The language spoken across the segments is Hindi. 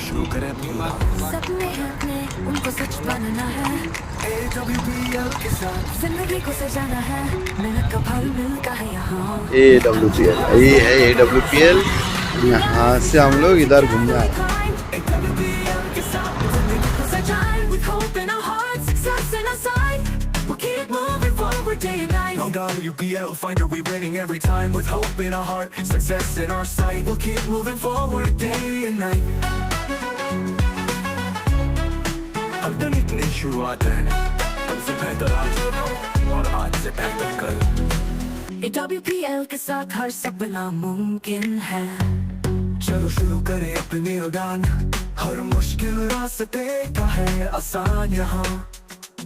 शुरू करें अपनी बात। सपने हैं अपने, उनको सच बनाना है। AWPL के साथ जिंदगी को सजाना है, मेहनत का फल मिलता है यहाँ। AWPL, ये है AWPL। यहाँ से हम लोग इधर घूमने आए। AWPL के साथ जिंदगी को सजाएं, with hope in our hearts, success in our sight. We'll keep moving forward day and night. On WPL finder we winning every time with hope in our heart, success in our sight. We'll keep moving forward day and night. अब दिन इतनी शुरुआत है, कल से बेहतर आज और आज से बेहतर कल। AWPL के साथ हर सपना मुमकिन है। चलो शुरू करें अपनी उड़ान, हर मुश्किल रास्ते का है आसान यहाँ।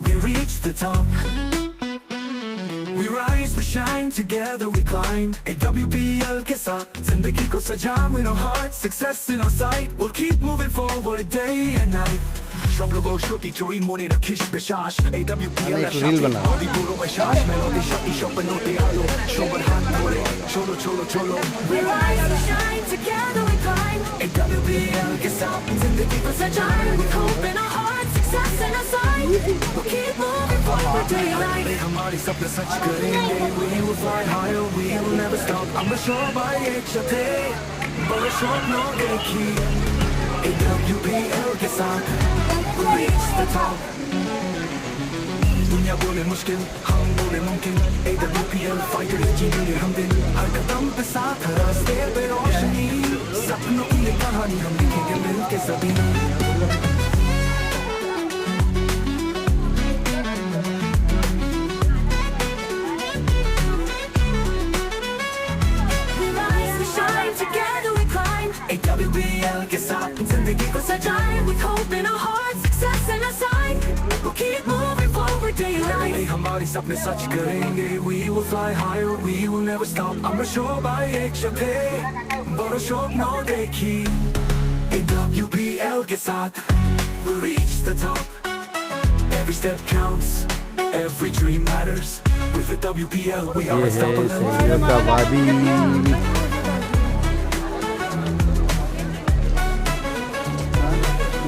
We reach the top, we rise, we shine, together we climb. AWPL के साथ जिंदगी को सजाएं with our heart, success in our sight. We'll keep moving forward day and night. Struggle shoti chori mone na kish beshash. AWPL एक रील बना। Odi puro beshash melody shoti shopan note alo shoban hat mole cholo cholo cholo. We rise, we shine, together we climb. AWPL के साथ जिंदगी को सजाएं, with hope in our hearts, success in our sight. We'll keep moving forward day and night. हमारी सपने सच करेंगे, we will fly higher, we will never stop. I'm sure by एक शते, बड़ा शौक न देखी। AWPL के साथ we'll reach the top. दुनिया बोले मुश्किल, हम बोले मुमकिन। AWPL fighter जीतेंगे हम दिन, हर कदम पे साथ, हर रास्ते पे रोशनी। सपनों की ये कहानी हम लिखेंगे मिलके सभी। We rise, we shine, together we climb. AWPL के साथ जिंदगी को सजाएं, with hope in our hearts, success in our sight. We'll keep moving forward day and night. हमारी सपने सच करेंगे, we will fly higher, we will never stop. I'm sure by एक शते, बड़ा शौक न देखी। AWPL के साथ we'll reach the top. Every step counts, every dream matters. With the WPL we are ये है unstoppable. सैयद का वादी।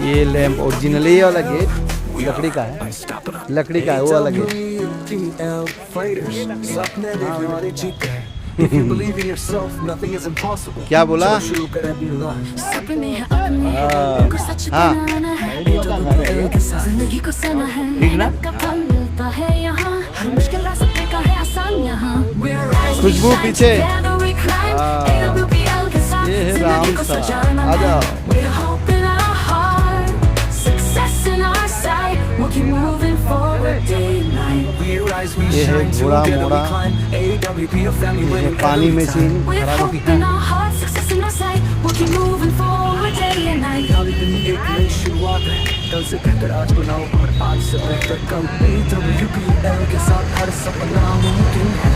ये लैम्प ओरिजिनली वाला गेट लकड़ी का है, Unstoppable. लकड़ी का है वो वाला गेट। AWPL fighters, सपने देखने वाले जीत गए। If you believe in yourself, nothing is impossible. क्या बोला? चलो शुरू करें अपनी लाइफ। सपने हैं अपने, उनको सच हाँ। बनाना है। AWPL के साथ जिंदगी को सना है, मेहनत का फल मिलता है यहाँ। हर मुश्किल रास्ते का है आसान यहाँ। We rise, we Khushboo shine, पीछे। together we climb. AWPL के साथ ये है जिंदगी को राम सा। सजाना आ जाओ। है। With hope in our heart, success in our sight. We'll keep moving forward day and night. We rise, we ये है shine, घोड़ा together मोड़ा। we climb. AWPL family ये winning पानी every में time. सीन With खराब हो hope गया। in our hearts, success in our sight. We'll keep moving forward day and night. हर दिन एक नई शुरुआत है, कल से बेहतर आज बनाओ और आज से बेहतर कल। AWPL के साथ हर सपना मुमकिन है।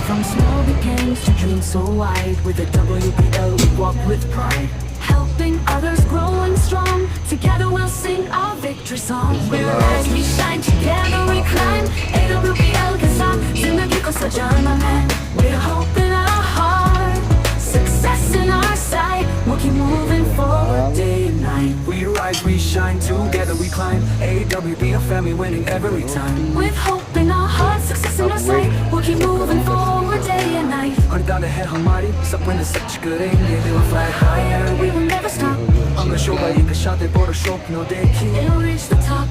From small beginnings to dreams so wide. With the WPL we walk with pride. Helping others growing strong. Together we'll sing our victory song. We rise, we shine, together we climb. AWPL के साथ जिंदगी को सजाना है। With hope in our heart, success in our sight. We'll keep moving forward day and night. We rise, we shine, together we climb. AWPL family winning every time. With hope in our heart, success in our sight. We'll keep moving forward day and night. हर दान है हमारी, सपने सच करेंगे, we will fly higher. We will never stop. I'm sure by एक शादी बड़ा शौक न देखी। It'll reach the top.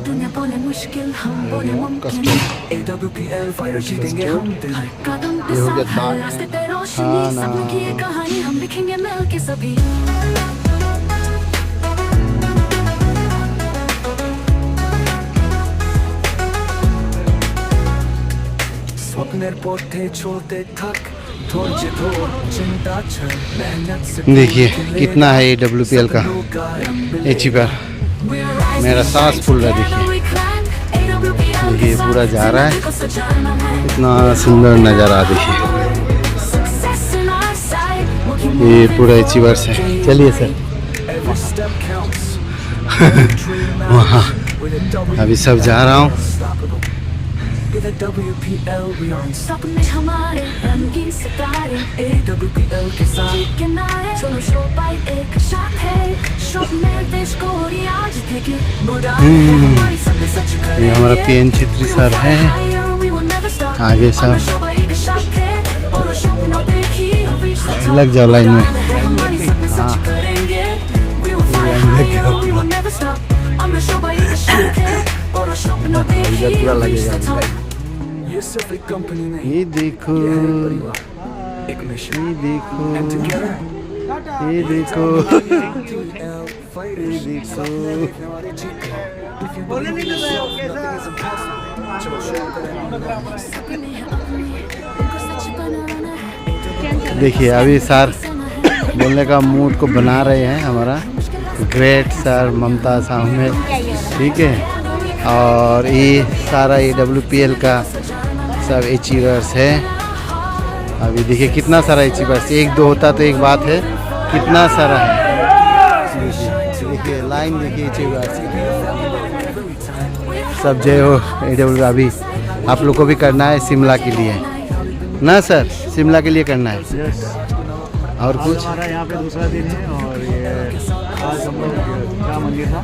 दुनिया बोले मुश्किल, हम बोले मुमकिन। AWPL fighter जीतेंगे हम दिन। कदम पे ये हो गया साथ, था। हर रास्ते पे रोशनी। हाँ ना। सपनों की ये कहानी हम लिखेंगे मिलके सभी। स्वप्नेर पथे चलते थक, धैर्य धर, चिंता छोड़, मेहनत से देखिए कितना है AWPL का एची पर। मेरा सांस फूल रहा है, देखिए पूरा जा रहा है। इतना सुंदर नज़ारा देखिए, ये पूरा एची पर से। चलिए सर वहाँ अभी सब जा रहा हूँ। सपने हमारे रंगीन सितारे, AWPL के साथ किनारे चलो शो बाई एक साथ है। ये हमारा PN छेत्री सर है, आगे सब लग जाओ लाइन में। हाँ इधर पूरा लगेगा। ये सिर्फ एक कंपनी नहीं, ये देखो, एक मिशन। ये देखो, And together, ये देखो, ये देखो। देखिए अभी सर बोलने का मूड को बना रहे हैं हमारा ग्रेट सर ममता साहब, ठीक है। और ये सारा ये WPL का सब अचीवर्स है। अभी देखिए कितना सारा अचीवर्स, एक दो होता तो एक बात है, कितना सारा है। देखिए लाइन देखिए अचीवर्स सब जय हो AWPL। अभी आप लोग को भी करना है शिमला के लिए ना सर, शिमला के लिए करना है। यस, और कुछ हमारा यहाँ पे दूसरा दिन है और ये आज हम लोग क्या मंदिर था,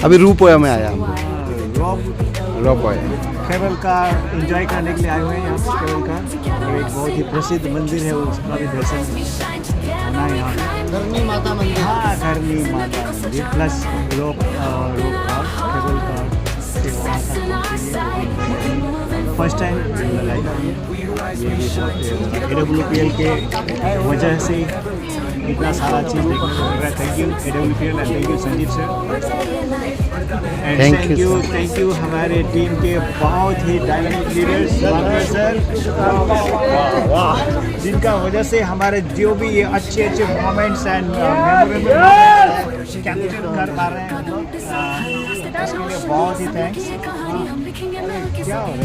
अभी रूपोया में आया हम, रॉप केबल का एंजॉय करने के लिए आए हुए हैं यहाँ पे। केबल का एक बहुत ही प्रसिद्ध मंदिर है, उसका भी दर्शन होना है यहाँ पे। करनी माता मंदिर। हाँ, करनी माता मंदिर प्लस रोप केबल का फर्स्ट टाइम AWPL के वजह से इतना सारा चीज़ देखने को मिल रहा है। Thank you AWPL and thank you Sanjeev sir and thank you हमारे टीम के बहुत ही डायनामिक लीडर्स सर, वाह, जिनका वजह से हमारे जो भी ये अच्छे मोमेंट्स एंड मेमोरेबल कैप्चर कर पा रहे हैं हम लोग, उसके लिए बहुत ही थैंक्स। क्या हो रहा है?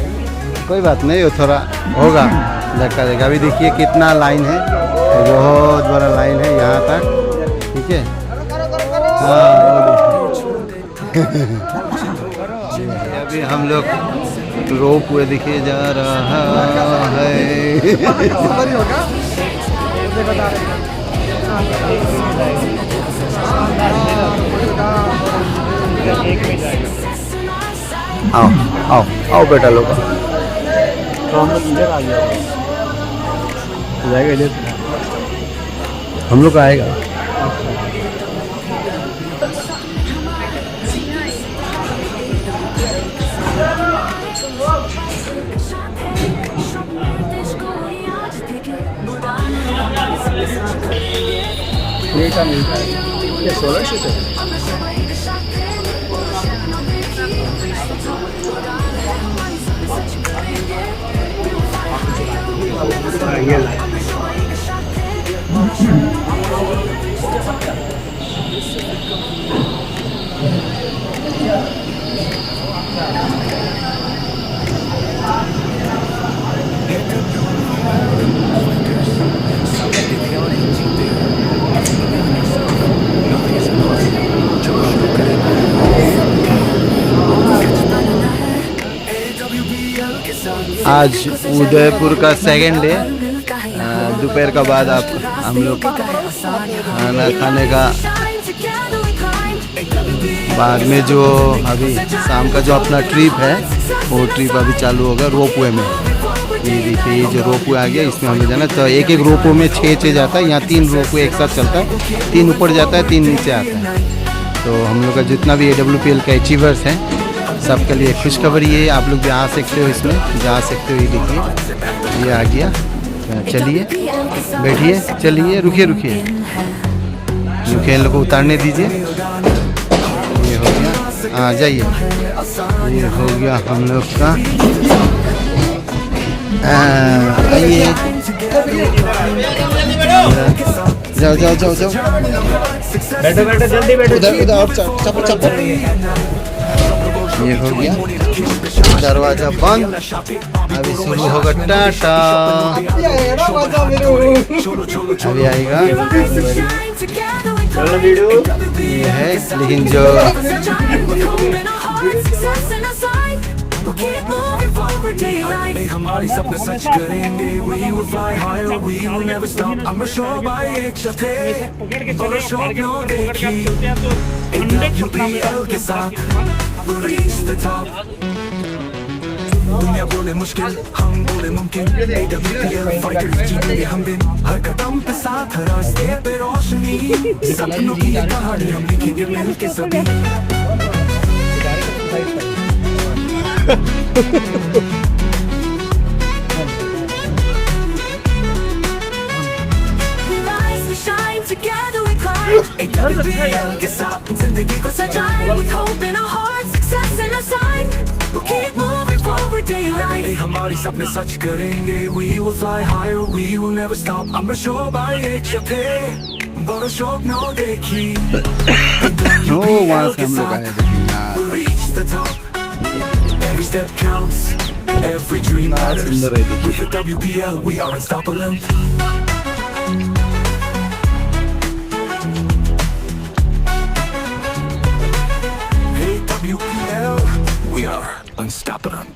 कोई बात नहीं, वो थोड़ा होगा, देखा देगा। अभी देखिए कितना लाइन है, बहुत बड़ा लाइन है यहाँ तक, ठीक है। अभी हम लोग रोप हुए देखिए जा रहा है। आओ आओ आओ बेटा लोग, तो हम लोग इधर आ जाएगा इधर, हम लोग का आएगा। मिलता है ये 16 शीट है। आज उदयपुर का सेकंड डे, दोपहर का बाद आप हम लोग खाना खाने का बाद में जो अभी शाम का जो अपना ट्रिप है वो ट्रिप अभी चालू होगा रोपवे में। ये देखिए ये जो रोपवे आ गया, इसमें हमें जाना, तो एक एक रोपवे में 6 जाता है। यहाँ 3 रोपवे एक साथ चलता है, 3 ऊपर जाता है 3 नीचे आता है। तो हम लोग का जितना भी AWPL का अचीवर्स हैं सबके लिए खुशखबरी है, आप लोग भी आ सकते हो, इसमें जा सकते हो। ये देखिए ये आ गया, चलिए बैठिए, चलिए रुकिए रुकिए रुकिए, इन लोग को उतारने दीजिए। ये हो गया, हाँ जाइए, ये हो गया हम लोग का। आइए जाओ जाओ जाओ जाओ, बैठो बैठो जल्दी बैठो, उधर उधर और चप्पल चप्पल। ये हो गया, दरवाजा बंद, अभी शुरू होगा टाटा। अभी आएगा ये है, लेकिन जो We'll keep moving forward day and night. हमारे सपने सच करेंगे. We will fly higher, we will never stop. I'm sure by एक शते और शौक़ों देखी. AWPL के साथ we'll reach the top. दुनिया बोले मुश्किल, हम बोले मुमकिन. AWPL fighters जीतेंगे हम दिन. हर कदम पे साथ, हर रास्ते पे रोशनी. सपनों की ये कहानी हम लिखेंगे मिलके सभी. We rise, we shine, together we climb. AWPL के साथ जिंदगी को सजाएं. With hope in our hearts, success in our sight. We'll keep moving forward day and night. हमारी सपने सच करेंगे. We will fly higher, we will never stop. I'm sure by एक शते बड़ा शौक न देखी. ओ वहाँ से हम लोग आए थे यार. We'll reach the top. Every step counts. Every dream matters. सुंदर है देखिए. With the WPL, we are unstoppable. Hey WPL, we are unstoppable.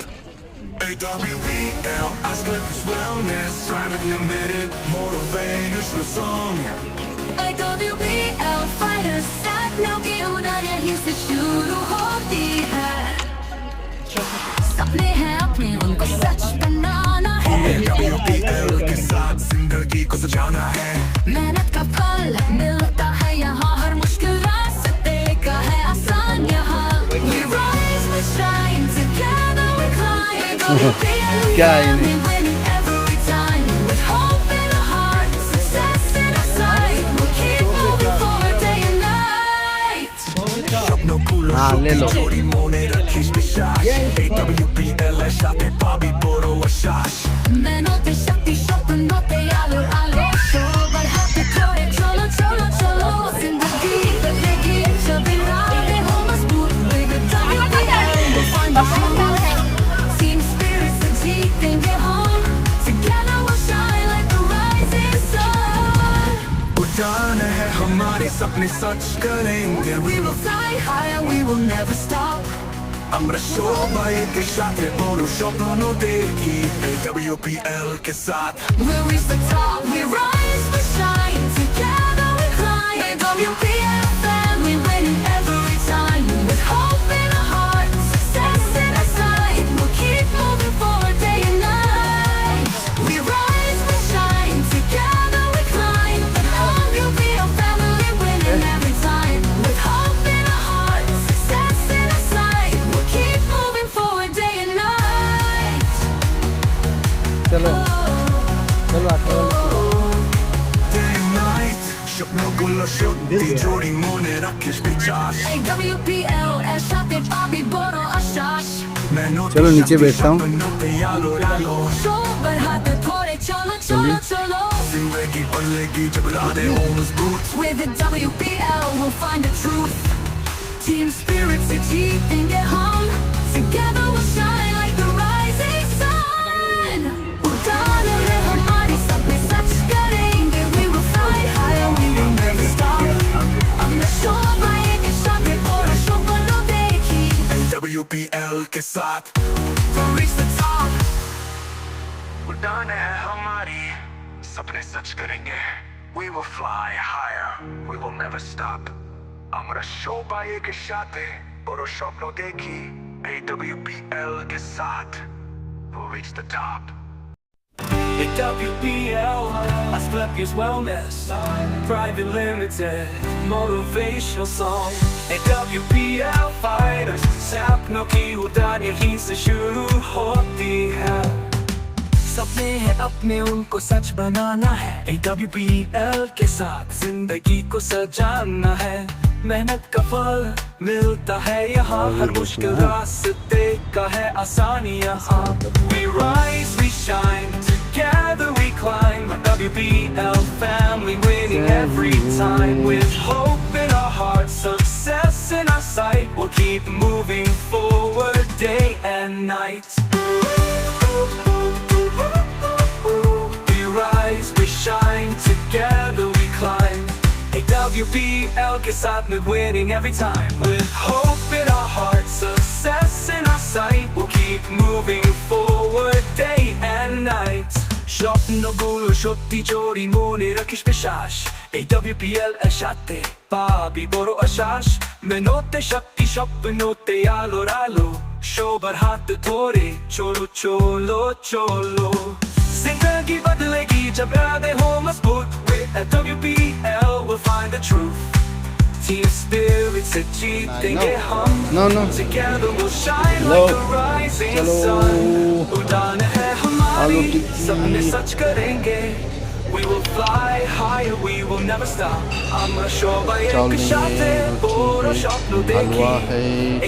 AWPL, Asclepius Wellness, driving a minute, motivational song. AWPL fighters सपनों की उड़ानें ही से शुरू होती है. सपने हैं अपने उनको सच बनाना है. AWPL के साथ जिंदगी को सजाना है. मेहनत का फल मिलता है यहाँ. हर मुश्किल रास्ते का है आसान यहाँ. We rise, we shine, together we climb. AWPL क्या है ये? we winning every time. With hope in our heart, success in our sight. We'll keep moving forward day and night. No culo, हाँ ले लो. Jody moneta, kiss me shot. AWPL, shot it, Bobby Boro, a shot. Menote shakti स्वप्नों आलो आलो. शोभर हाथ थोड़े चलो चलो चलो. जिंदगी बदलेगी जब इरादे हो मजबूत. With the WPL, we'll find the truth. Team spirit से जीतेंगे हम. Together we'll shine like the rising sun. उड़ान है हमारे सपने सच करेंगे. We will fly higher, we will never stop. हमरा शोभा एक शॉट है बोलो शौक़ों देखी. AWPL के साथ We'll reach the top, we rise, we shine, together we climb. AWPL family winning every time. With hope in our heart, success in our sight. We'll keep moving forward day and night. We rise, we shine, together we climb. AWPL family winning every time. With hope in our heart, success in our sight. We'll keep moving forward day and night. चलो चलो आगे. day and night. शौक़ों को लशोती जोड़ी मोने रखिस पिचास. AWPL shot it, Bobby Boro Ashash. चलो नीचे बैठता हूँ. शोभर हाथ थोड़े चलो चलो चलो. जिंदगी बदलेगी जब इरादे हो मजबूत. With the WPL we'll find the truth. Team spirit से जीतेंगे हम. Together we'll shine like the rising sun. उड़ान है हमारी सपने सच करेंगे. We will fly higher, we will never stop. हमने शोभा एक शॉट और शौक़ों देखी. WPL के साथ we'll reach the top. उड़ान है हमारी सपने सच करेंगे. We will fly higher, we will never stop. हमरा शोभा एक शॉट है और शौक़ों देखी. AWPL के साथ we'll reach the top. AWPL, Asclepius Wellness, Private Limited, motivational song. AWPL fighters, सपनों की उड़ान यहीं से शुरू होती है. सपने हैं अपने उनको सच बनाना है. AWPL के साथ जिंदगी को सजाना है. मेहनत का फल मिलता है यहाँ. हर मुश्किल रास्ते का है आसानी यहाँ. We rise, we shine, together we climb. WPL family winning every time. With hope in our hearts, success in our sight. We'll keep moving forward day and night. We rise, we shine, together we climb. WPL के साथ में winning every time with hope in our hearts, success in our sight. We'll keep moving forward day and night. Köpnugulo köpti jori moni rakish beshash. AWPL ashate babi boro ashash. Menote shakti shopnote alo ralo. Sober हाथ थोड़े चलो चलो चलो जिंदगी बदलेगी जब यादें हो मजबूत with WPL we'll find the truth team spirit से जीतेंगे हम No, no. together we'll shine like the rising sun उड़ान है हमारी सपने सच करेंगे we will fly higher we will never stop আমরা সবাই একসাথে বড় স্বপ্ন দেখি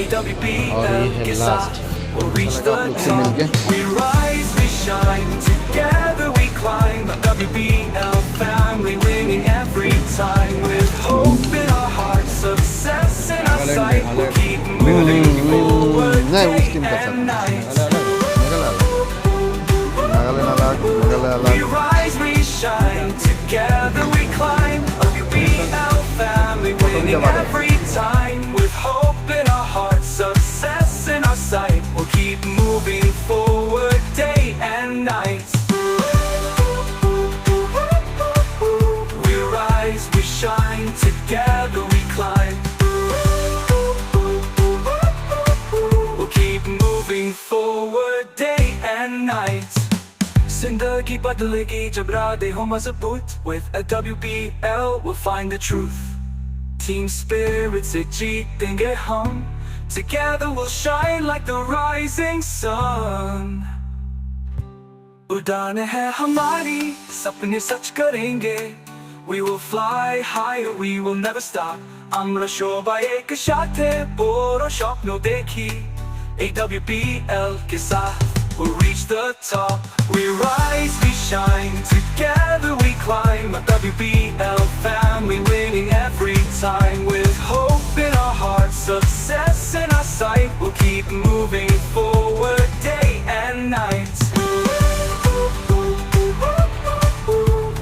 AWPL के साथ we'll reach the top we rise we shine together we climb WPL family winning every time with hope in our hearts success in our sight we'll keep moving forward day and night we rise, we shine, together we climb. WPL family winning every time. With hope in our hearts, success in our sight. We'll keep moving forward day and night. We rise, we shine, together we climb. We'll keep moving forward day and night. जिंदगी बदलेगी जब रातें हो मजबूत with a WPL we'll find the truth team spirit से जीतेंगे हम together we'll shine like the rising sun उड़ान है हमारी सपने सच करेंगे we will fly higher we will never stop আমরা সবাই একসাথে বড় স্বপ্ন দেখি AWPL के साथ we'll reach the top. We rise, we shine, together we climb. A WPL family winning every time. With hope in our hearts, success in our sight. We'll keep moving forward day and night.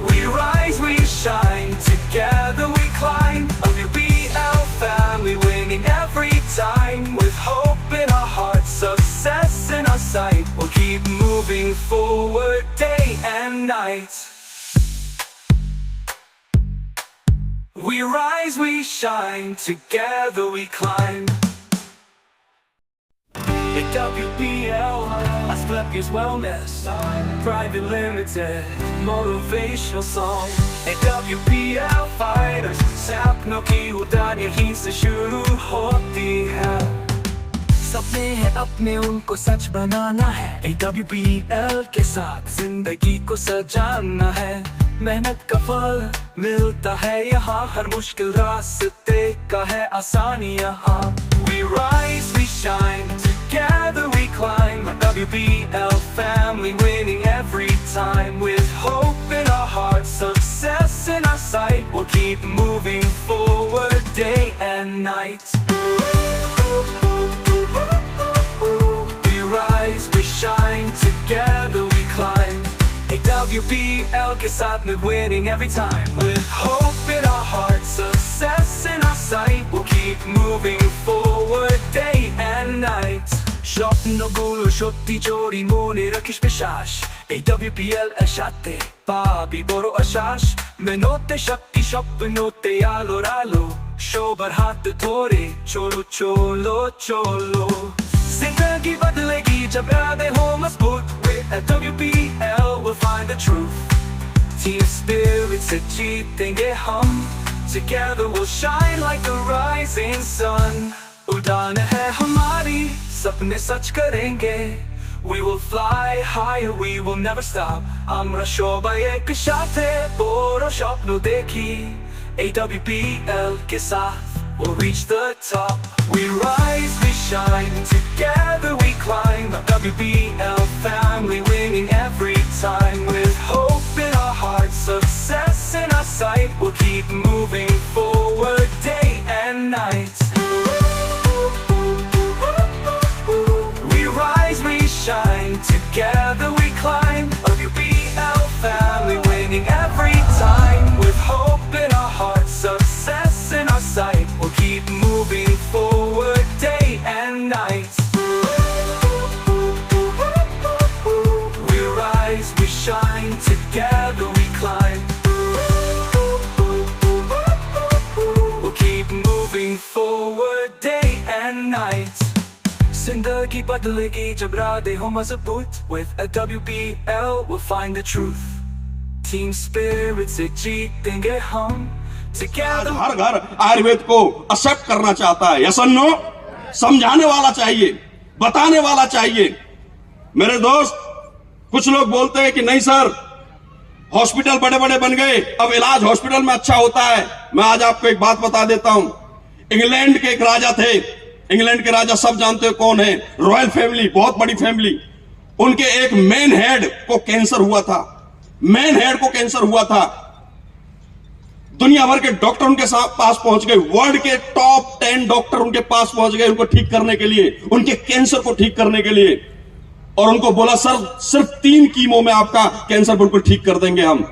We rise, we shine, together we climb. A WPL family winning every time. With hope in our hearts, success in our sight. We'll keep moving forward day and night. We rise, we shine, together we climb. AWPL, I slept his wellness. Private Limited, motivational song. AWPL fighters, sapno ki उड़ान यहीं से शुरू होती है. सपने हैं अपने उनको सच बनाना है AWPL के साथ जिंदगी को सजाना है मेहनत का फल मिलता है यहाँ हर मुश्किल रास्ते का है आसानी यहाँ We rise, we shine, together we climb WPL family winning every time With hope in our hearts, success in our sight We'll keep moving forward day and night rise, we shine, together we climb AWPL के साथ में winning every time With hope in our hearts, success in our sight We'll keep moving forward day and night Köpnugulo köpti jori moni rakish beshash AWPL ashate babi boro ashash Menote shakti shopnote alo ralo sober हाथ थोड़े चलो चलो चलो जिंदगी बदलेगी जब यादें हो मजबूत with WPL we'll find the truth team spirit से जीतेंगे हम together we'll shine like the rising sun उड़ान है हमारी सपने सच करेंगे we will fly higher we will never stop আমরা সবাই একসাথে বড় স্বপ্ন দেখি AWPL के साथ we'll reach the top we rise we shine together we climb WPL family winning every time with hope in our hearts success in our sight we'll keep moving forward day and night we rise we shine together we climb WPL family winning every time with hope in our hearts success and night. जिंदगी बदलेगी जब राधे हो मजबूत. With a WPL we'll find the truth. Team spirit से जीतेंगे हम. आज Together हर घर आयुर्वेद को एक्सेप्ट करना चाहता है. यस और नो? समझाने वाला चाहिए, बताने वाला चाहिए. मेरे दोस्त, कुछ लोग बोलते हैं कि नहीं सर, हॉस्पिटल बड़े बड़े बन गए, अब इलाज हॉस्पिटल में अच्छा होता है. मैं आज आपको एक बात बता देता हूं. इंग्लैंड के एक राजा थे. इंग्लैंड के राजा सब जानते हो कौन है? रॉयल फैमिली, बहुत बड़ी फैमिली. उनके एक मेन हेड को कैंसर हुआ था. मेन हेड को कैंसर हुआ था. दुनिया भर के डॉक्टर उनके पास पहुंच गए. वर्ल्ड के टॉप 10 डॉक्टर उनके पास पहुंच गए उनको ठीक करने के लिए, उनके कैंसर को ठीक करने के लिए. और उनको बोला सर सिर्फ 3 कीमो में आपका कैंसर बिल्कुल ठीक कर देंगे हम,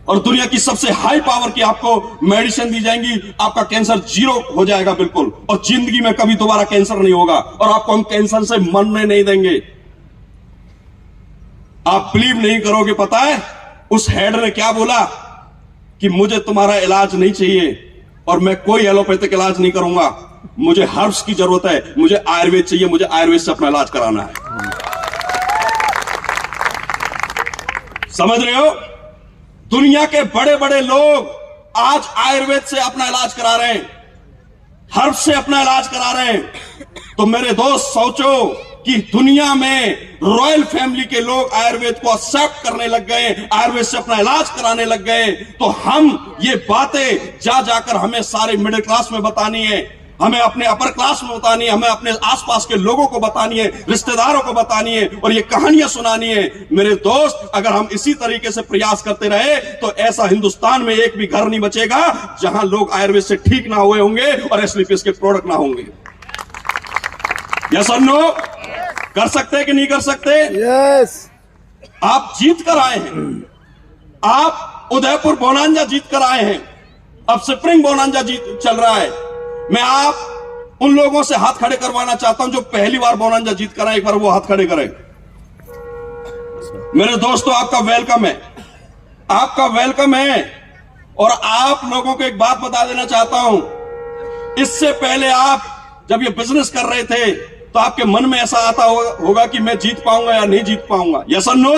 और दुनिया की सबसे हाई पावर की आपको मेडिसिन दी जाएंगी, आपका कैंसर 0 हो जाएगा बिल्कुल, और जिंदगी में कभी दोबारा कैंसर नहीं होगा, और आपको हम कैंसर से मरने नहीं देंगे. आप बिलीव नहीं करोगे, पता है उस हेड ने क्या बोला कि मुझे तुम्हारा इलाज नहीं चाहिए और मैं कोई एलोपैथिक इलाज नहीं करूंगा, मुझे हर्ब्स की जरूरत है, मुझे आयुर्वेद चाहिए, मुझे आयुर्वेद से अपना इलाज कराना है. समझ रहे हो? दुनिया के बड़े बड़े लोग आज आयुर्वेद से अपना इलाज करा रहे हैं, हर्ब से अपना इलाज करा रहे हैं. तो मेरे दोस्त सोचो कि दुनिया में रॉयल फैमिली के लोग आयुर्वेद को एक्सेप्ट करने लग गए, आयुर्वेद से अपना इलाज कराने लग गए, तो हम ये बातें जाकर हमें सारे मिडिल क्लास में बतानी है, हमें अपने अपर क्लास में बतानी है, हमें अपने आसपास के लोगों को बतानी है, रिश्तेदारों को बतानी है, और ये कहानियां सुनानी है. मेरे दोस्त, अगर हम इसी तरीके से प्रयास करते रहे तो ऐसा हिंदुस्तान में एक भी घर नहीं बचेगा जहां लोग आयुर्वेद से ठीक ना हुए होंगे और एसलीपीएस के प्रोडक्ट ना होंगे. यस और नो? कर सकते हैं कि नहीं कर सकते? यस. आप जीत कर आए हैं. आप उदयपुर बोनांजा जीत कर आए हैं. अब स्प्रिंग बोनांजा जीत चल रहा है. मैं आप उन लोगों से हाथ खड़े करवाना चाहता हूं जो पहली बार बोनांजा जीत कर आए, एक बार वो हाथ खड़े करें. मेरे दोस्तों, आपका वेलकम है, आपका वेलकम है. और आप लोगों को एक बात बता देना चाहता हूं. इससे पहले आप जब ये बिजनेस कर रहे थे तो आपके मन में ऐसा आता होगा कि मैं जीत पाऊंगा या नहीं जीत पाऊंगा. यस और नो?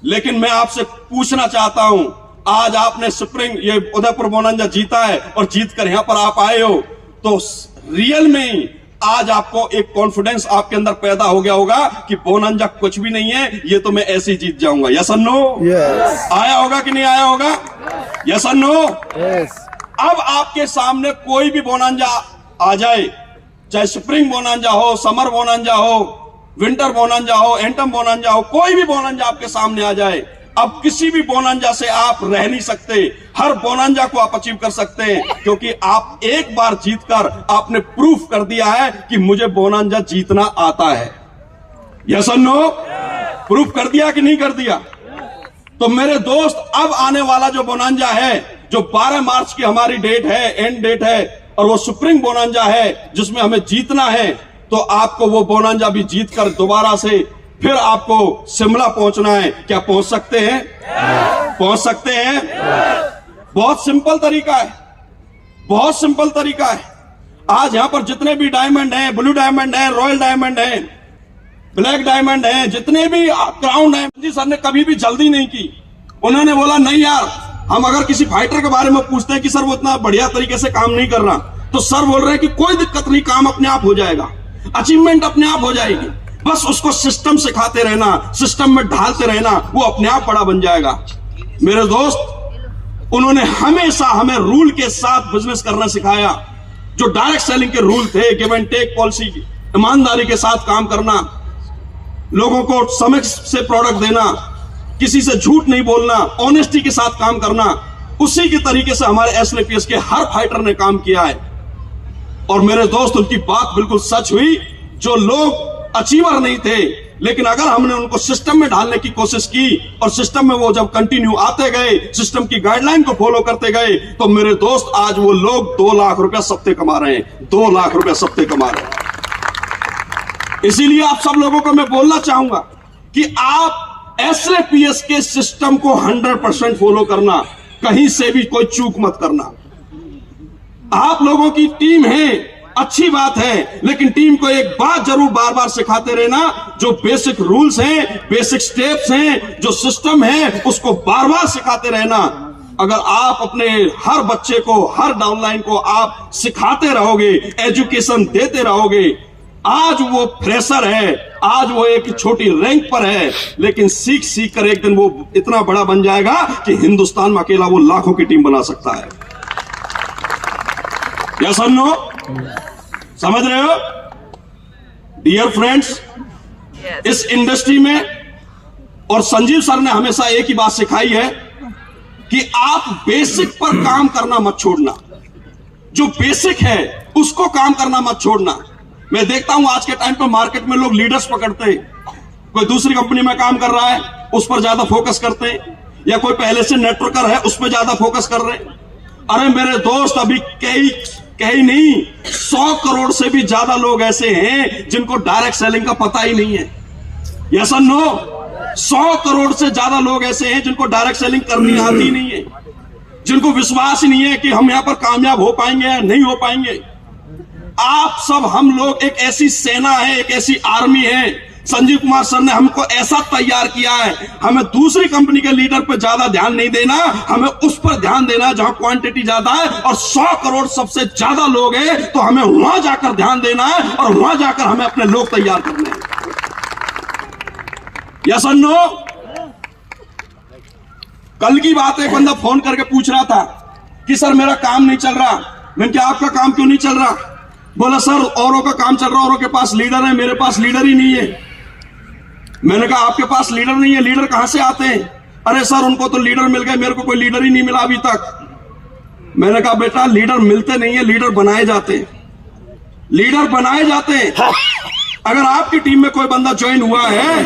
लेकिन मैं आपसे पूछना चाहता हूं, आज आपने स्प्रिंग ये उदयपुर बोनांजा जीता है और जीत कर यहां पर आप आए हो, तो रियल में ही आज आपको एक कॉन्फिडेंस आपके अंदर पैदा हो गया होगा कि बोनांजा कुछ भी नहीं है, ये तो मैं ऐसे ही जीत जाऊंगा. यस और नो? आया होगा कि नहीं आया होगा? यस और नो? अब आपके सामने कोई भी बोनांजा आ जाए, चाहे स्प्रिंग बोनांजा हो, समर बोनांजा हो, विंटर बोनांजा हो, एंटम बोनांजा हो, कोई भी बोनांजा आपके सामने आ जाए, अब किसी भी बोनांजा से आप रह नहीं सकते. हर बोनांजा को आप अचीव कर सकते हैं, क्योंकि आप एक बार जीतकर आपने प्रूफ कर दिया है कि मुझे बोनांजा जीतना आता है. यस और नो? प्रूफ कर दिया कि नहीं कर दिया? तो मेरे दोस्त, अब आने वाला जो बोनांजा है, जो 12 मार्च की हमारी डेट है, एंड डेट है, और वो स्प्रिंग बोनांजा है जिसमें हमें जीतना है, तो आपको वो बोनांजा भी जीतकर दोबारा से फिर आपको शिमला पहुंचना है. क्या पहुंच सकते हैं? पहुंच सकते हैं. बहुत सिंपल तरीका है, बहुत सिंपल तरीका है. आज यहां पर जितने भी डायमंड हैं, ब्लू डायमंड है, रॉयल डायमंड है, ब्लैक डायमंड है, जितने भी क्राउन है, जी सर ने कभी भी जल्दी नहीं की. उन्होंने बोला नहीं यार, हम अगर किसी फाइटर के बारे में पूछते हैं कि सर वो इतना बढ़िया तरीके से काम नहीं कर रहा, तो सर बोल रहे हैं कि कोई दिक्कत नहीं, काम अपने आप हो जाएगा, अचीवमेंट अपने आप हो जाएगी, बस उसको सिस्टम सिखाते रहना, सिस्टम में ढालते रहना, वो अपने आप बड़ा बन जाएगा. मेरे दोस्त, उन्होंने हमेशा हमें रूल के साथ बिजनेस करना सिखाया. जो डायरेक्ट सेलिंग के रूल थे, गिव एंड टेक पॉलिसी, ईमानदारी के साथ काम करना, लोगों को समय से प्रोडक्ट देना, किसी से झूठ नहीं बोलना, ऑनेस्टी के साथ काम करना, उसी के तरीके से हमारे एसलीपीएस के हर फाइटर ने काम किया है. और मेरे दोस्त, उनकी बात बिल्कुल सच हुई. जो लोग अचीवर नहीं थे, लेकिन अगर हमने उनको सिस्टम में ढालने की कोशिश की और सिस्टम में वो जब कंटिन्यू आते गए, सिस्टम की गाइडलाइन को फॉलो करते गए, तो मेरे दोस्त आज वो लोग 2 लाख रुपया सप्ते कमा रहे हैं. 2 लाख रुपया सप्ते कमा रहे हैं. इसीलिए आप सब लोगों को मैं बोलना चाहूंगा कि आप एसलीपीएस के सिस्टम को 100% फॉलो करना, कहीं से भी कोई चूक मत करना. आप लोगों की टीम है, अच्छी बात है, लेकिन टीम को एक बात जरूर बार बार सिखाते रहना, जो बेसिक रूल्स हैं, बेसिक स्टेप्स हैं, जो सिस्टम है, उसको बार बार सिखाते रहना। अगर आप अपने हर बच्चे को, हर डाउनलाइन को आप सिखाते रहोगे, एजुकेशन देते रहोगे, आज वो फ्रेशर है, आज वो एक छोटी रैंक पर है, लेकिन सीख सीख कर एक दिन वो इतना बड़ा बन जाएगा कि हिंदुस्तान में अकेला वो लाखों की टीम बना सकता है। यस और नो? समझ रहे हो? डियर फ्रेंड्स, इस इंडस्ट्री में, और संजीव सर ने हमेशा एक ही बात सिखाई है कि आप बेसिक पर काम करना मत छोड़ना, जो बेसिक है उसको काम करना मत छोड़ना। मैं देखता हूं आज के टाइम पर मार्केट में लोग लीडर्स पकड़ते हैं, कोई दूसरी कंपनी में काम कर रहा है उस पर ज्यादा फोकस करते हैं, या कोई पहले से नेटवर्कर है उस पर ज्यादा फोकस कर रहे हैं। अरे मेरे दोस्त, अभी कई नहीं 100 करोड़ से भी ज्यादा लोग ऐसे हैं जिनको डायरेक्ट सेलिंग का पता ही नहीं है। यस और नो? 100 करोड़ से ज्यादा लोग ऐसे हैं जिनको डायरेक्ट सेलिंग करनी आती नहीं है, जिनको विश्वास ही नहीं है कि हम यहां पर कामयाब हो पाएंगे या नहीं हो पाएंगे। आप सब, हम लोग एक ऐसी सेना है, एक ऐसी आर्मी है। संजीव कुमार सर ने हमको ऐसा तैयार किया है, हमें दूसरी कंपनी के लीडर पर ज्यादा ध्यान नहीं देना, हमें उस पर ध्यान देना जहां क्वांटिटी ज्यादा है और 100 करोड़ सबसे ज्यादा लोग हैं, तो हमें वहां जाकर ध्यान देना है और वहां जाकर हमें अपने लोग तैयार करने हैं। यस और नो? कल की बात है, एक बंदा फोन करके पूछ रहा था कि सर मेरा काम नहीं चल रहा। मैंने कहा आपका काम क्यों नहीं चल रहा? बोला सर औरों का काम चल रहा, औरों के पास लीडर है, मेरे पास लीडर ही नहीं है। मैंने कहा आपके पास लीडर नहीं है, लीडर कहां से आते हैं? अरे सर उनको तो लीडर मिल गए, मेरे को कोई लीडर ही नहीं मिला अभी तक। मैंने कहा बेटा लीडर मिलते नहीं है, लीडर बनाए जाते हैं, लीडर बनाए जाते हैं। अगर आपकी टीम में कोई बंदा ज्वाइन हुआ है,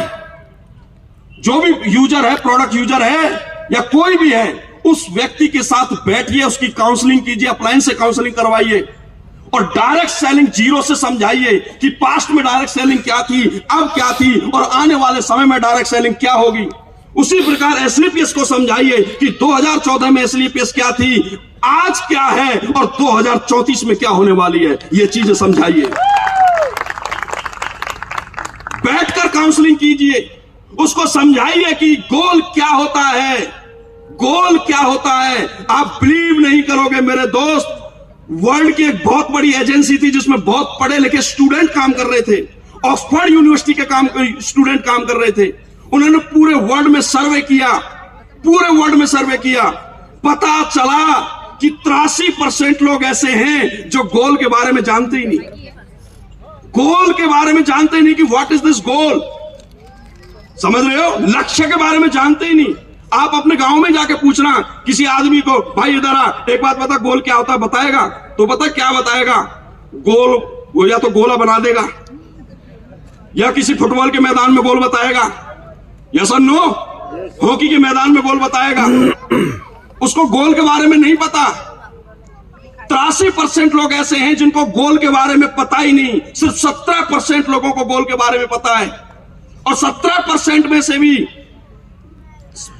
जो भी यूजर है, प्रोडक्ट यूजर है या कोई भी है, उस व्यक्ति के साथ बैठिए, उसकी काउंसलिंग कीजिए, अप्लायंस से काउंसलिंग करवाइए और डायरेक्ट सेलिंग जीरो से समझाइए कि पास्ट में डायरेक्ट सेलिंग क्या थी, अब क्या थी और आने वाले समय में डायरेक्ट सेलिंग क्या होगी। उसी प्रकार एसलीपीएस को समझाइए कि 2014 में एसलीपीएस क्या थी, आज क्या है और 2034 में क्या होने वाली है, ये चीजें समझाइए। बैठकर काउंसलिंग कीजिए, उसको समझाइए कि गोल क्या होता है, गोल क्या होता है। आप बिलीव नहीं करोगे मेरे दोस्त, वर्ल्ड की एक बहुत बड़ी एजेंसी थी जिसमें बहुत पढ़े लिखे स्टूडेंट काम कर रहे थे, ऑक्सफोर्ड यूनिवर्सिटी के स्टूडेंट काम कर रहे थे। उन्होंने पूरे वर्ल्ड में सर्वे किया, पूरे वर्ल्ड में सर्वे किया, पता चला कि 83% लोग ऐसे हैं जो गोल के बारे में जानते ही नहीं, गोल के बारे में जानते ही नहीं कि व्हाट इज दिस गोल। समझ रहे हो? लक्ष्य के बारे में जानते ही नहीं। आप अपने गांव में जाके पूछना किसी आदमी को, भाई इधर आ, एक बात बता, गोल क्या होता है? बताएगा तो पता क्या बताएगा? गोल वो या तो गोला बना देगा या किसी फुटबॉल के मैदान में गोल बताएगा, यस और नो? हॉकी के मैदान में गोल बताएगा, उसको गोल के बारे में नहीं पता। 83% लोग ऐसे हैं जिनको गोल के बारे में पता ही नहीं, सिर्फ 17% लोगों को गोल के बारे में पता है, और 17% में से भी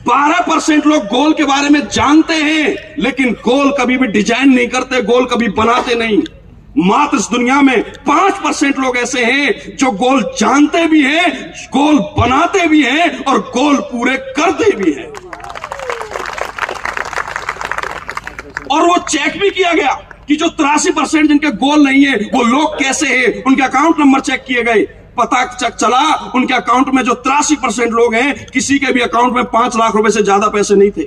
12% लोग गोल के बारे में जानते हैं, लेकिन गोल कभी भी डिजाइन नहीं करते, गोल कभी बनाते नहीं। मात्र इस दुनिया में 5% लोग ऐसे हैं जो गोल जानते भी हैं, गोल बनाते भी हैं और गोल पूरे करते भी हैं। और वो चेक भी किया गया कि जो 83% जिनके गोल नहीं है वो लोग कैसे हैं, उनके अकाउंट नंबर चेक किए गए, पता चला उनके अकाउंट में जो 83% लोग हैं, किसी के भी अकाउंट में 5 लाख रुपए से ज्यादा पैसे नहीं थे।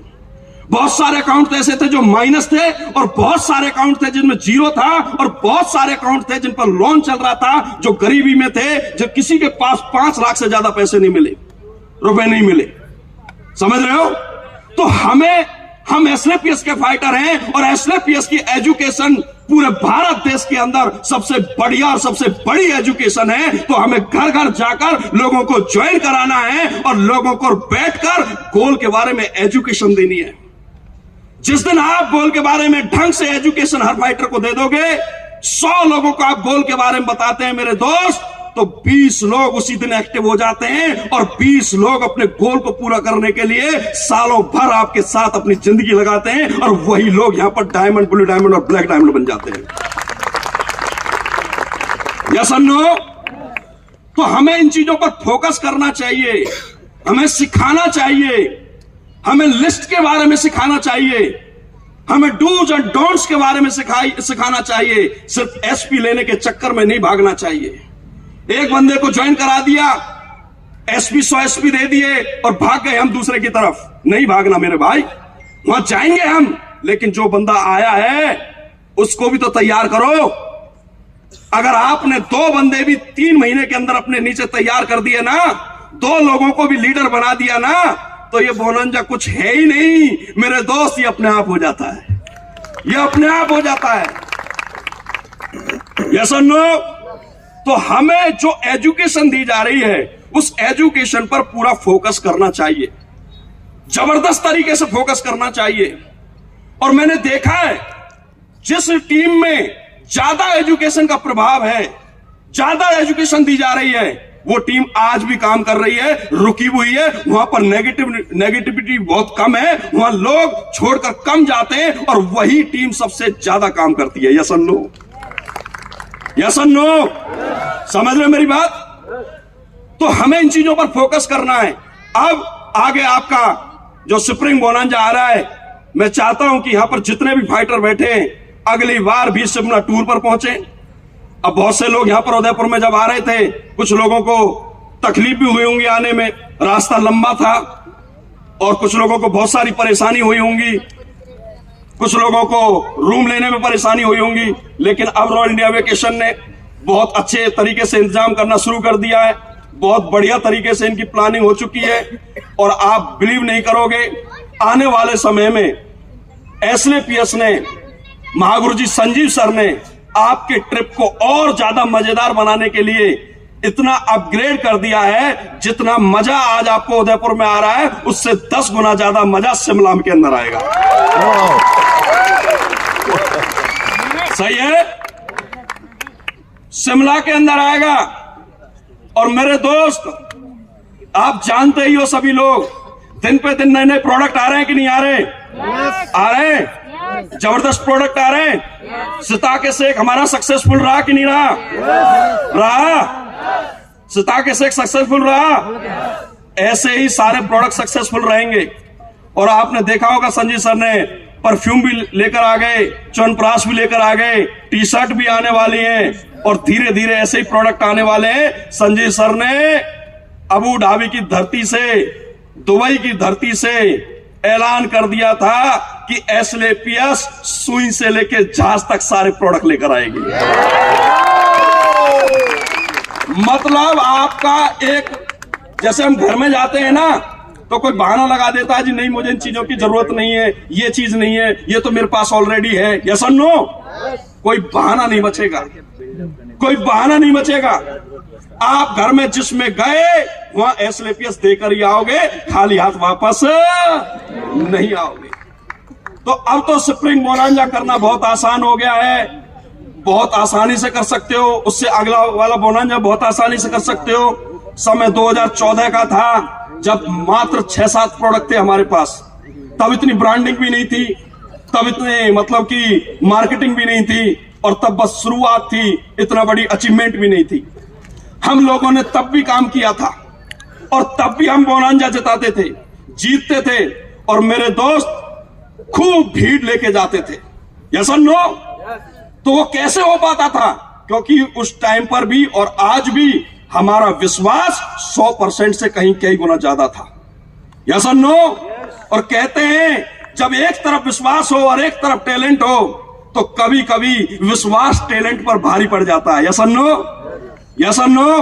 बहुत सारे अकाउंट ऐसे थे जो माइनस थे, और बहुत सारे अकाउंट थे जिनमें जीरो था, और बहुत सारे अकाउंट थे जिन पर लोन चल रहा था, जो गरीबी में थे, जो किसी के पास 5 लाख से ज्यादा पैसे नहीं मिले, रुपए नहीं मिले। समझ रहे हो? तो हम एसएलपीएस के फाइटर हैं, और एसएलपीएस की एजुकेशन पूरे भारत देश के अंदर सबसे बढ़िया और सबसे बड़ी एजुकेशन है। तो हमें घर घर जाकर लोगों को ज्वाइन कराना है और लोगों को बैठकर गोल के बारे में एजुकेशन देनी है। जिस दिन आप गोल के बारे में ढंग से एजुकेशन हर फाइटर को दे दोगे, 100 लोगों को आप गोल के बारे में बताते हैं मेरे दोस्त, तो 20 लोग उसी दिन एक्टिव हो जाते हैं, और 20 लोग अपने गोल को पूरा करने के लिए सालों भर आपके साथ अपनी जिंदगी लगाते हैं, और वही लोग यहां पर डायमंड, ब्लू डायमंड और ब्लैक डायमंड बन जाते हैं। यस और नो? तो हमें इन चीजों पर फोकस करना चाहिए, हमें सिखाना चाहिए, हमें लिस्ट के बारे में सिखाना चाहिए, हमें डूज एंड डोंट्स के बारे में सिखाना चाहिए। सिर्फ एसपी लेने के चक्कर में नहीं भागना चाहिए। एक बंदे को ज्वाइन करा दिया, एसपी 100 एसपी दे दिए और भाग गए हम दूसरे की तरफ। नहीं भागना मेरे भाई, वहां जाएंगे हम, लेकिन जो बंदा आया है उसको भी तो तैयार करो। अगर आपने 2 बंदे भी 3 महीने के अंदर अपने नीचे तैयार कर दिए ना, 2 लोगों को भी लीडर बना दिया ना, तो ये बोनंजा कुछ है ही नहीं मेरे दोस्त। ये अपने आप हो जाता है, ये अपने आप हो जाता है। यस और नो? तो हमें जो एजुकेशन दी जा रही है उस एजुकेशन पर पूरा फोकस करना चाहिए, जबरदस्त तरीके से फोकस करना चाहिए। और मैंने देखा है जिस टीम में ज्यादा एजुकेशन का प्रभाव है, ज्यादा एजुकेशन दी जा रही है, वो टीम आज भी काम कर रही है, रुकी हुई है। वहां पर नेगेटिविटी बहुत कम है, वहां लोग छोड़कर कम जाते हैं और वही टीम सबसे ज्यादा काम करती है। यस और नो? यस और नो? समझ रहे मेरी बात? तो हमें इन चीजों पर फोकस करना है। अब आगे आपका जो स्प्रिंग बोनांजा आ रहा है, मैं चाहता हूं कि यहां पर जितने भी फाइटर बैठे हैं अगली बार भी शिमला टूर पर पहुंचे। अब बहुत से लोग यहां पर उदयपुर में जब आ रहे थे, कुछ लोगों को तकलीफ भी हुई होंगी आने में, रास्ता लंबा था और कुछ लोगों को बहुत सारी परेशानी हुई होंगी, कुछ लोगों को रूम लेने में परेशानी हुई होंगी। लेकिन अब रॉयल इंडिया वेकेशन ने बहुत अच्छे तरीके से इंतजाम करना शुरू कर दिया है, बहुत बढ़िया तरीके से इनकी प्लानिंग हो चुकी है। और आप बिलीव नहीं करोगे, आने वाले समय में एसएलपीएस ने, महागुरु जी संजीव सर ने आपके ट्रिप को और ज्यादा मजेदार बनाने के लिए इतना अपग्रेड कर दिया है, जितना मजा आज आपको उदयपुर में आ रहा है उससे 10 गुना ज्यादा मजा शिमला के अंदर आएगा। सही है? शिमला के अंदर आएगा। और मेरे दोस्त, आप जानते ही हो, सभी लोग दिन पे दिन नए नए प्रोडक्ट आ रहे हैं कि नहीं आ रहे? आ रहे हैं, जबरदस्त प्रोडक्ट आ रहे हैं। सीता के सेक हमारा सक्सेसफुल रहा कि नहीं रहा? रहा। सीता के सेक सक्सेसफुल रहा। ऐसे ही सारे प्रोडक्ट सक्सेसफुल रहेंगे। और आपने देखा होगा संजीव सर ने परफ्यूम भी लेकर आ गए, च्यवनप्राश भी लेकर आ गए, टी शर्ट भी आने वाली है और धीरे धीरे ऐसे ही प्रोडक्ट आने वाले हैं। संजीव सर ने अबू धाबी की धरती से, दुबई की धरती से ऐलान कर दिया था कि एसएलपीएस सुई से लेके जहाज तक सारे प्रोडक्ट लेकर आएगी। मतलब आपका एक, जैसे हम घर में जाते हैं ना तो कोई बहाना लगा देता है, जी नहीं मुझे इन चीजों की जरूरत नहीं है, ये चीज नहीं है, ये तो मेरे पास ऑलरेडी है। यस और नो? कोई बहाना नहीं बचेगा, कोई बहाना नहीं बचेगा। आप घर में जिसमें गए वहां एसएलपीएस देकर ही आओगे, खाली हाथ वापस नहीं आओगे। तो अब तो स्प्रिंग बोनांजा करना बहुत आसान हो गया है, बहुत आसानी से कर सकते हो। उससे अगला वाला बोनांजा बहुत आसानी से कर सकते हो। समय 2014 का था जब मात्र 6-7 प्रोडक्ट थे हमारे पास, तब इतनी ब्रांडिंग भी नहीं थी, तब इतने मतलब कि मार्केटिंग भी नहीं थी, और तब बस शुरुआत थी, इतना बड़ी अचीवमेंट भी नहीं थी। हम लोगों ने तब भी काम किया था और तब भी हम बोनांजा जिताते थे, जीतते थे, और मेरे दोस्त खूब भीड़ लेके जाते थे। यस और नो? तो वो कैसे हो पाता था? क्योंकि उस टाइम पर भी और आज भी हमारा विश्वास 100% से कई गुना ज्यादा था। यस और नो? और कहते हैं जब एक तरफ विश्वास हो और एक तरफ टैलेंट हो तो कभी कभी विश्वास टैलेंट पर भारी पड़ जाता है। यस और नो? यस और नो?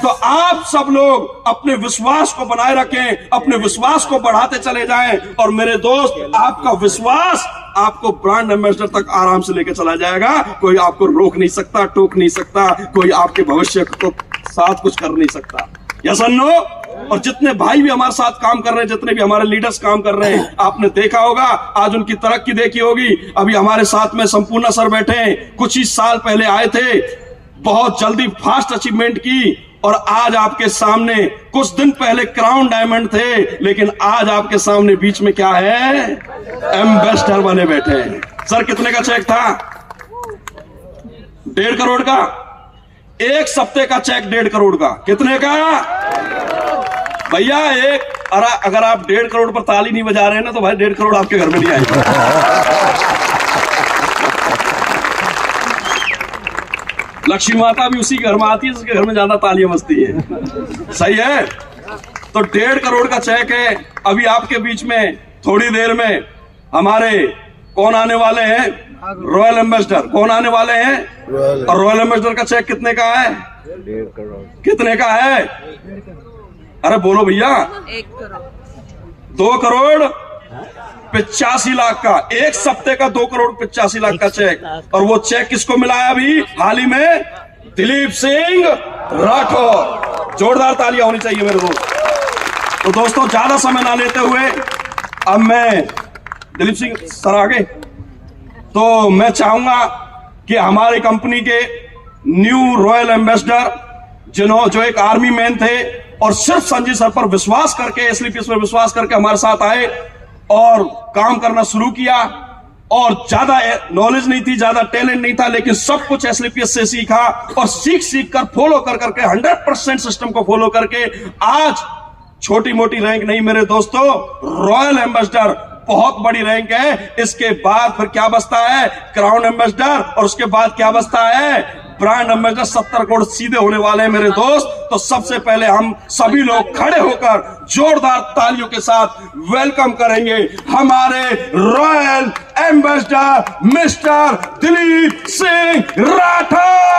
तो आप सब लोग अपने विश्वास को बनाए रखें, अपने विश्वास को बढ़ाते चले जाएं, और मेरे दोस्त आपका विश्वास आपको ब्रांड एम्बेसडर तक आराम से लेके चला जाएगा। कोई आपको रोक नहीं सकता, टोक नहीं सकता, कोई आपके भविष्य को साथ कुछ कर नहीं सकता। यस और नो? और जितने भाई भी हमारे साथ काम कर रहे हैं, जितने भी हमारे लीडर्स काम कर रहे हैं, आपने देखा होगा, आज उनकी तरक्की देखी होगी। अभी हमारे साथ में संपूर्ण सर बैठे हैं, कुछ ही साल पहले आए थे, बहुत जल्दी फास्ट अचीवमेंट की, और आज आपके सामने, कुछ दिन पहले क्राउन डायमंड थे, लेकिन आज आपके सामने बीच में क्या है? एम्बेसडर बने बैठे हैं। सर कितने का चेक था? 1.5 करोड़ का। एक सप्ते का चेक 1.5 करोड़ का। कितने का भैया? अगर आप 1.5 करोड़ पर ताली नहीं बजा रहे हैं ना तो भाई 1.5 करोड़ आपके घर में नहीं आएगा। लक्ष्मी माता भी उसी घर में आती है जिसके घर में ज्यादा तालियां बजती है। सही है। तो 1.5 करोड़ का चेक है। अभी आपके बीच में थोड़ी देर में हमारे कौन आने वाले हैं? Royal ambassador. कौन आने वाले हैं? और रॉयल एम्बेसडर का चेक कितने का है? 1.5 करोड़। कितने का है? अरे बोलो भैया। 1 करोड़। 2 करोड़ 85 लाख का एक सप्ते का 2 करोड़ 85 लाख का चेक। और वो चेक किसको मिला है अभी हाल ही में? दिलीप सिंह राठौर। जोरदार तालियां होनी चाहिए मेरे दोस्त। तो दोस्तों ज्यादा समय ना लेते हुए अब मैं दिलीप सिंह सर आगे, तो मैं चाहूंगा कि हमारी कंपनी के न्यू रॉयल एम्बेसडर जो एक आर्मी मैन थे और सिर्फ संजय सर पर विश्वास करके, एसलीपीएस पर विश्वास करके हमारे साथ आए और काम करना शुरू किया। और ज्यादा नॉलेज नहीं थी, ज्यादा टैलेंट नहीं था, लेकिन सब कुछ एसलीपीएस से सीखा और सीख कर फॉलो करके 100% सिस्टम को फॉलो करके आज छोटी मोटी रैंक नहीं मेरे दोस्तों, रॉयल एम्बेसडर बहुत बड़ी रैंक है। इसके बाद फिर क्या बचता है? Crown ambassador. और उसके बाद क्या बचता है? Brand ambassador. 70 करोड़ सीधे होने वाले हैं मेरे दोस्त। तो सबसे पहले हम सभी लोग खड़े होकर जोरदार तालियों के साथ वेलकम करेंगे हमारे royal ambassador mister Dilip Singh Rathore.